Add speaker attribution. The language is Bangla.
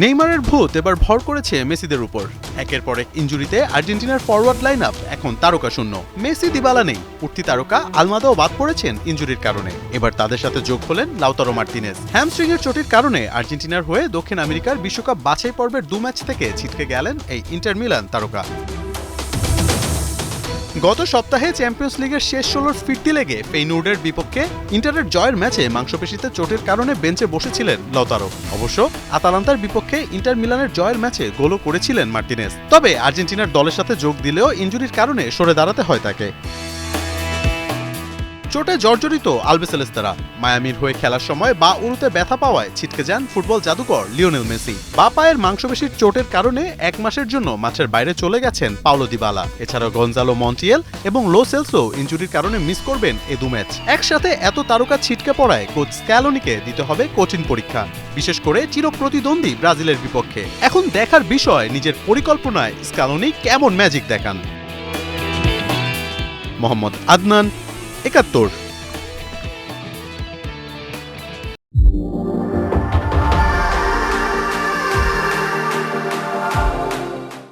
Speaker 1: নেইমারের ভূত এবার ভর করেছে মেসিদের উপর। একের পর এক ইনজুরিতে আর্জেন্টিনার ফরওয়ার্ড লাইন আপ এখন তারকা শূন্য। মেসি, দিবালা নেই, উঠতি তারকা আলমাদাও বাদ পড়েছেন ইনজুরির কারণে। এবার তাদের সাথে যোগ হলেন লাউতারো মার্তিনেজ। হ্যামস্ট্রিংয়ের চোটের কারণে আর্জেন্টিনার হয়ে দক্ষিণ আমেরিকার বিশ্বকাপ বাছাই পর্বের 2 ম্যাচ থেকে ছিটকে গেলেন এই ইন্টার মিলান তারকা। গত সপ্তাহে চ্যাম্পিয়ন্স লিগের শেষ 16র ফিরতি লেগে ফেইনুর্ডের বিপক্ষে ইন্টারের জয়ের ম্যাচে মাংসপেশিতে চোটের কারণে বেঞ্চে বসেছিলেন লাউতারো। অবশ্য আতালান্তার বিপক্ষে ইন্টার মিলানের জয়ের ম্যাচে গোলও করেছিলেন মার্তিনেজ। তবে আর্জেন্টিনার দলের সাথে যোগ দিলেও ইনজুরির কারণে সরে দাঁড়াতে হয় তাকে। চোটে জর্জরিত আলবিসেলেস্তারা। মায়ামির হয়ে খেলার সময় বা উরুতে ব্যথা পাওয়ায় ছিটকে যান ফুটবল জাদুকর লিওনেল মেসি। বা পায়ের মাংসপেশির চোটের কারণে 1 মাসের জন্য মাঠের বাইরে চলে গেছেন পাওলো দিবালা। এছাড়াও গঞ্জালো মন্টিয়েল এবং লো সেলসো ইনজুরির কারণে মিস করবেন এই 2 ম্যাচ। একসাথে এত তারকা ছিটকে পড়ায় কোচ স্ক্যালোনিকে দিতে হবে কঠিন পরীক্ষা, বিশেষ করে চিরপ্রতিদ্বন্দ্বী ব্রাজিলের বিপক্ষে। এখন দেখার বিষয় নিজের পরিকল্পনায় স্ক্যালোনি কেমন ম্যাজিক দেখান। মোহাম্মদ আদনান, 71।